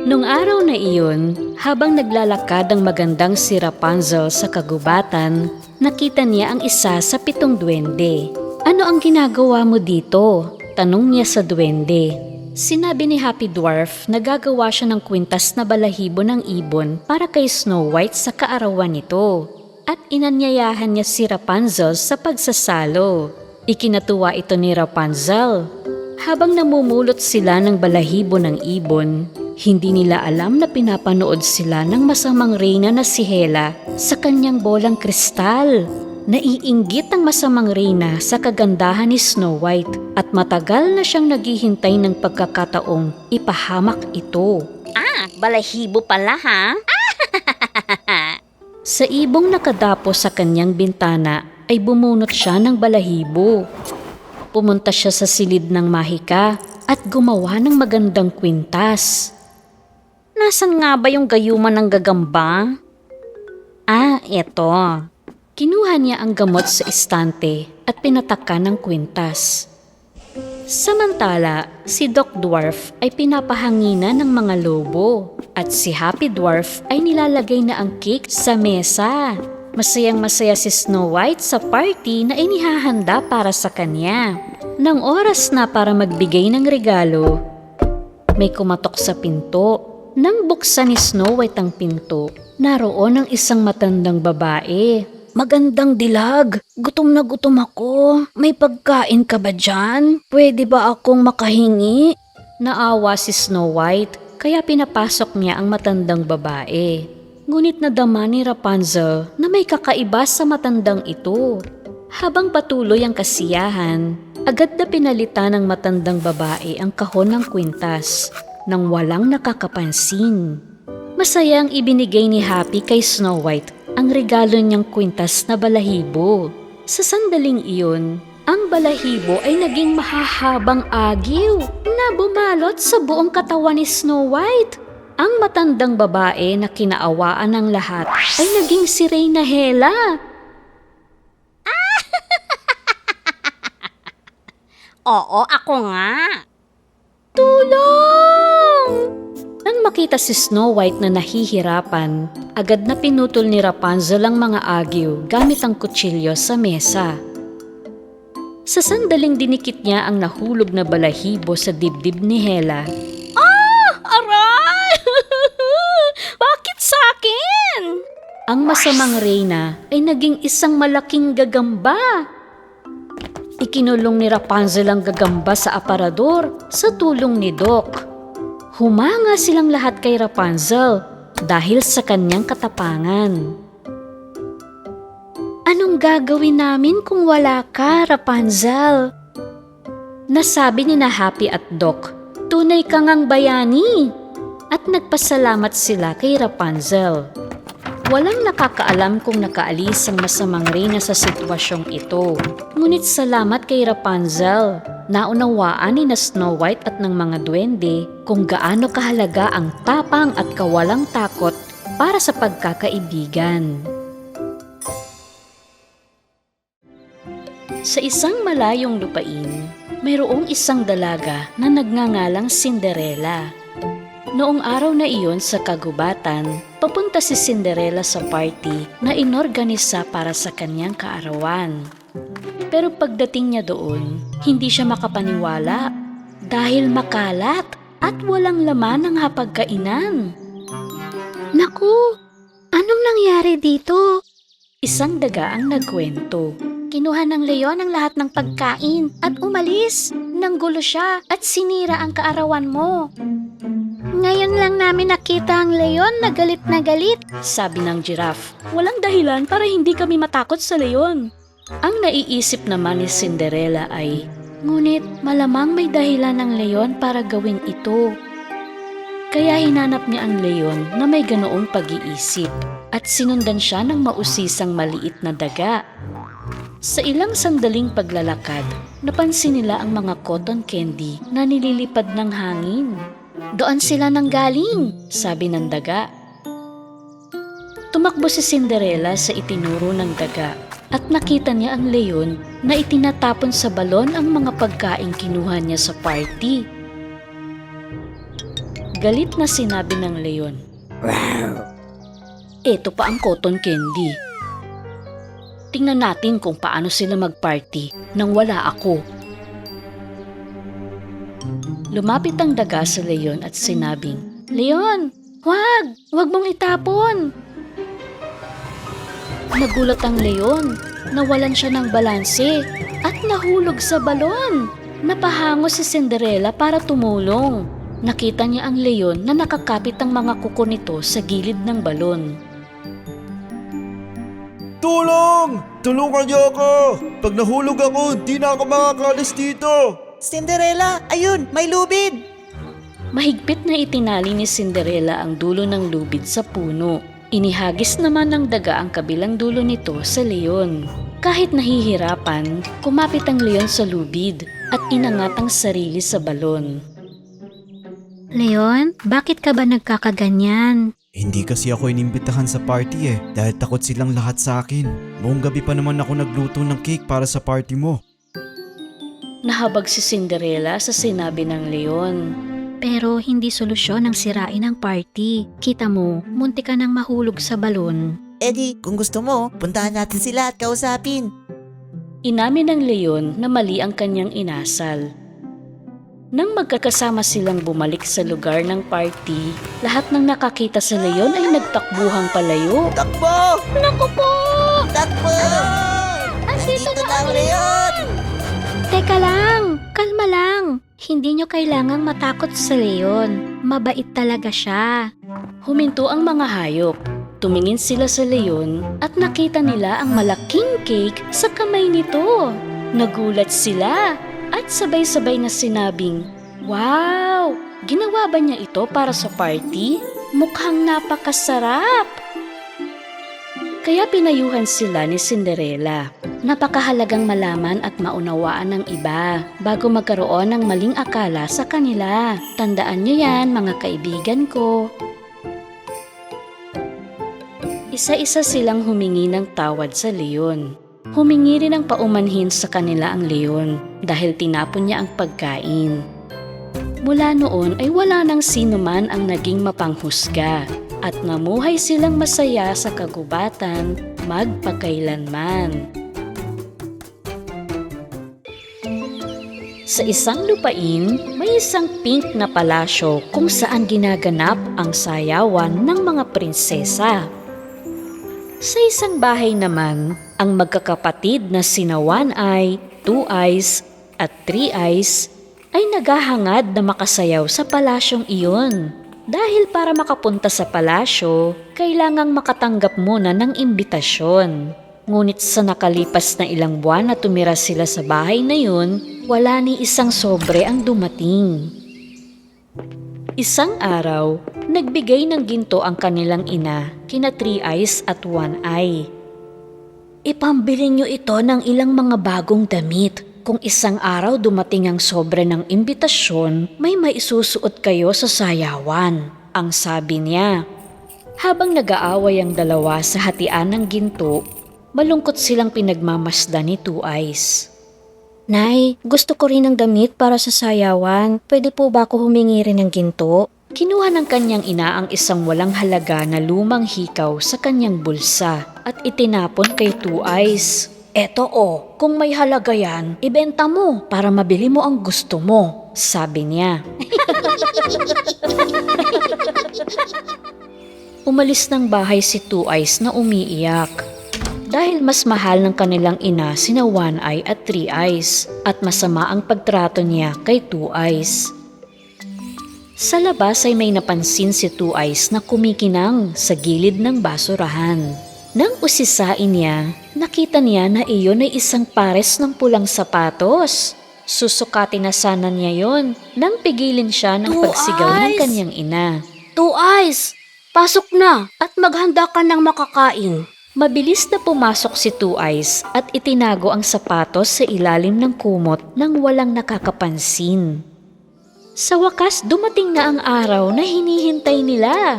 Nung araw na iyon, habang naglalakad ang magandang si Rapunzel sa kagubatan, nakita niya ang isa sa 7 duwende. "Ano ang ginagawa mo dito?" tanong niya sa duwende. Sinabi ni Happy Dwarf na gagawa siya ng kwintas na balahibo ng ibon para kay Snow White sa kaarawan nito. At inanyayahan niya si Rapunzel sa pagsasalo. Ikinatuwa ito ni Rapunzel. Habang namumulot sila ng balahibo ng ibon, hindi nila alam na pinapanood sila ng masamang reyna na si Hela sa kanyang bolang kristal. Naiinggit ang masamang reyna sa kagandahan ni Snow White at matagal na siyang naghihintay ng pagkakataong ipahamak ito. Balahibo pala ha? Sa ibong nakadapo sa kanyang bintana ay bumunot siya ng balahibo. Pumunta siya sa silid ng mahika at gumawa ng magandang kwintas. Nasaan nga ba yung gayuma ng gagamba? Eto. Kinuha niya ang gamot sa istante at pinatakan ng kwintas. Samantala, si Doc Dwarf ay pinapahanginan ng mga lobo at si Happy Dwarf ay nilalagay na ang cake sa mesa. Masayang-masaya si Snow White sa party na inihahanda para sa kanya. Nang oras na para magbigay ng regalo, may kumatok sa pinto. Nang buksan ni Snow White ang pinto, naroon ang isang matandang babae. "Magandang dilag, gutom na gutom ako. May pagkain ka ba dyan? Pwede ba akong makahingi?" Naawa si Snow White, kaya pinapasok niya ang matandang babae. Ngunit nadama ni Rapunzel na may kakaiba sa matandang ito. Habang patuloy ang kasiyahan, agad na pinalitan ng matandang babae ang kahon ng kwintas nang walang nakakapansin. Masayang ibinigay ni Happy kay Snow White ang regalo niyang kwintas na balahibo. Sa sandaling iyon, ang balahibo ay naging mahahabang agiw na bumalot sa buong katawan ni Snow White. Ang matandang babae na kinaawaan ng lahat ay naging si Reyna Hela. Oo, ako nga. Tulong! Nang makita si Snow White na nahihirapan, agad na pinutol ni Rapunzel ang mga agiw gamit ang kutsilyo sa mesa. Sa sandaling dinikit niya ang nahulog na balahibo sa dibdib ni Hela. Aray! Bakit sa akin? Ang masamang reyna ay naging isang malaking gagamba. Ikinulong ni Rapunzel ang gagamba sa aparador sa tulong ni Doc. Humanga silang lahat kay Rapunzel dahil sa kanyang katapangan. "Anong gagawin namin kung wala ka, Rapunzel?" Nasabi ni na Happy at Doc, "Tunay kang ang bayani." At nagpasalamat sila kay Rapunzel. Walang nakakaalam kung nakaalis ang masamang reyna sa sitwasyong ito. Ngunit salamat kay Rapunzel. Naunawaan ni na Snow White at ng mga duwende kung gaano kahalaga ang tapang at kawalang takot para sa pagkakaibigan. Sa isang malayong lupain, mayroong isang dalaga na nagngangalang Cinderella. Noong araw na iyon sa kagubatan, papunta si Cinderella sa party na inorganisa para sa kanyang kaarawan. Pero pagdating niya doon, hindi siya makapaniwala dahil makalat at walang laman ang hapagkainan. "Naku, anong nangyari dito?" Isang daga ang nagkwento. "Kinuha ng leon ang lahat ng pagkain at umalis. Nanggulo siya at sinira ang kaarawan mo. Ngayon lang namin nakita ang leon na galit na galit." Sabi ng giraffe, "Walang dahilan para hindi kami matakot sa leon." Ang naiisip naman ni Cinderella ay, ngunit malamang may dahilan ng leon para gawin ito. Kaya hinanap niya ang leon na may ganoong pag-iisip at sinundan siya ng mausisang maliit na daga. Sa ilang sandaling paglalakad, napansin nila ang mga cotton candy na nililipad ng hangin. "Doon sila nanggaling," sabi ng daga. Tumakbo si Cinderella sa itinuro ng daga at nakita niya ang leon na itinatapon sa balon ang mga pagkaing kinuha niya sa party. Galit na sinabi ng leon. Eto pa ang cotton candy. Tingnan natin kung paano sila mag-party nang wala ako. Lumapit ang daga sa leon at sinabing, Leon, wag mong itapon. nagulat ang leon. Nawalan siya ng balanse at nahulog sa balon. Napahango si Cinderella para tumulong. Nakita niya ang leon na nakakapit ang mga kuko nito sa gilid ng balon. Tulong! Tulungan niyo ako! Pag nahulog ako, di na ako makakalis dito! Cinderella, ayun, may lubid! Mahigpit na itinali ni Cinderella ang dulo ng lubid sa puno. Inihagis naman ng daga ang kabilang dulo nito sa leon. Kahit nahihirapan, kumapit ang leon sa lubid at inangat ang sarili sa balon. Leon, bakit ka ba nagkakaganyan? Hindi kasi ako inimbitahan sa party dahil takot silang lahat sa akin. Buong gabi pa naman ako nagluto ng cake para sa party mo. Nahabag si Cinderella sa sinabi ng leon. Pero hindi solusyon ang sirain ang party. Kita mo, munti ka nang mahulog sa balon. Eddie, kung gusto mo, puntahan natin sila at kausapin. Inamin ng leon na mali ang kanyang inasal. Nang magkakasama silang bumalik sa lugar ng party, lahat ng nakakita sa leon ay nagtakbuhang palayo. Takbo! Naku po! Takbo! Andito na ang leon! Teka lang, kalma lang. Hindi nyo kailangang matakot sa leon. Mabait talaga siya. Huminto ang mga hayop. Tumingin sila sa leon at nakita nila ang malaking cake sa kamay nito. Nagulat sila at sabay-sabay na sinabing, "Wow! Ginawa ba niya ito para sa party? Mukhang napakasarap!" Kaya pinayuhan sila ni Cinderella. Napakahalagang malaman at maunawaan ng iba bago magkaroon ng maling akala sa kanila. Tandaan niyo yan, mga kaibigan ko. Isa-isa silang humingi ng tawad sa leon. Humingi rin ng paumanhin sa kanila ang leon dahil tinapon niya ang pagkain. Mula noon ay wala nang sino man ang naging mapanghusga at namuhay silang masaya sa kagubatan magpakailanman. Sa isang lupain, may isang pink na palasyo kung saan ginaganap ang sayawan ng mga prinsesa. Sa isang bahay naman, ang magkakapatid na sina One Eye, Two Eyes at Three Eyes ay naghahangad na makasayaw sa palasyong iyon. Dahil para makapunta sa palasyo, kailangang makatanggap muna ng imbitasyon. Ngunit sa nakalipas na ilang buwan na tumira sila sa bahay na yun, wala ni isang sobre ang dumating. Isang araw, nagbigay ng ginto ang kanilang ina, kina Three Eyes at One Eye. Ipambili niyo ito ng ilang mga bagong damit. Kung isang araw dumating ang sobre ng imbitasyon, may maisusuot kayo sa sayawan, ang sabi niya. Habang nag-aaway ang dalawa sa hatian ng ginto, malungkot silang pinagmamasdan ni Two Eyes. Nay, gusto ko rin ng damit para sa sayawan. Pwede po ba ako humingi rin ng ginto? Kinuha ng kanyang ina ang isang walang halaga na lumang hikaw sa kanyang bulsa at itinapon kay Two Eyes. Eto kung may halaga yan, ibenta mo para mabili mo ang gusto mo, sabi niya. Umalis ng bahay si Two Eyes na umiiyak. Dahil mas mahal ng kanilang ina sina One Eye at Three Eyes at masama ang pagtrato niya kay Two Eyes. Sa labas ay may napansin si Two Eyes na kumikinang sa gilid ng basurahan. Nang usisain niya, nakita niya na iyon ay isang pares ng pulang sapatos. Susukatin na sana niya yon nang pigilin siya ng pagsigaw ng kanyang ina. Two Eyes, pasok na at maghanda ka ng makakain. Mabilis na pumasok si Two Eyes at itinago ang sapatos sa ilalim ng kumot nang walang nakakapansin. Sa wakas, dumating na ang araw na hinihintay nila.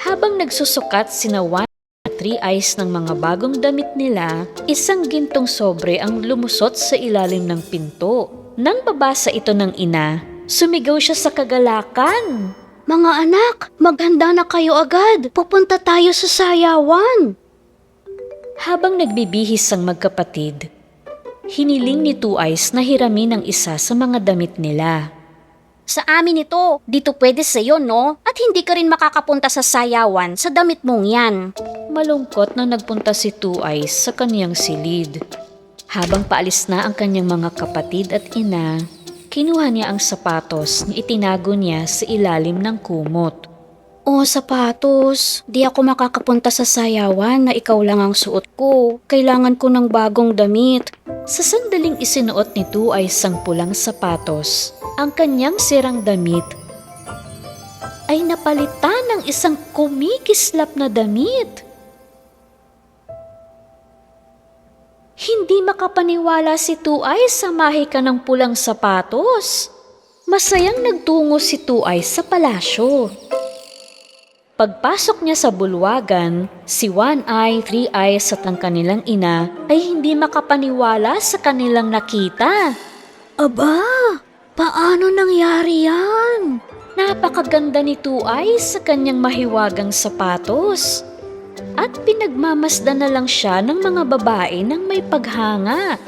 Habang nagsusukat sina One at Three Eyes ng mga bagong damit nila, isang gintong sobre ang lumusot sa ilalim ng pinto. Nang babasa ito ng ina, Sumigaw siya sa kagalakan. Mga anak, maghanda na kayo agad. Pupunta tayo sa sayawan. Habang nagbibihis ang magkapatid, hiniling ni Two Eyes na hiramin ang isa sa mga damit nila. Sa amin ito, dito pwede sa'yo, no? At hindi ka rin makakapunta sa sayawan sa damit mong yan. Malungkot na nagpunta si Two Eyes sa kaniyang silid. Habang paalis na ang kanyang mga kapatid at ina, kinuha niya ang sapatos na itinago niya sa ilalim ng kumot. Oh, sapatos. Di ako makakapunta sa sayawan na ikaw lang ang suot ko. Kailangan ko ng bagong damit. Sa sandaling isinuot ni Two Eyes ang pulang sapatos, ang kanyang sirang damit ay napalitan ng isang kumikislap na damit. Hindi makapaniwala si Two Eyes sa mahika ng pulang sapatos. Masayang nagtungo si Two Eyes sa palasyo. Pagpasok niya sa bulwagan, si One Eye, Three Eyes at ang kanilang ina ay hindi makapaniwala sa kanilang nakita. Aba, paano nangyari yan? Napakaganda ni Two Eyes sa kanyang mahiwagang sapatos. At pinagmamasdan na lang siya ng mga babae ng may paghanga.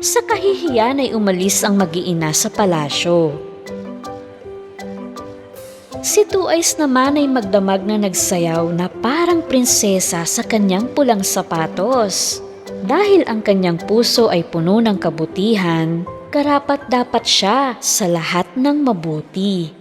Sa kahihiyan ay umalis ang mag-iina sa palasyo. Si Two Eyes naman ay magdamag na nagsayaw na parang prinsesa sa kanyang pulang sapatos. Dahil ang kanyang puso ay puno ng kabutihan, karapat-dapat siya sa lahat ng mabuti.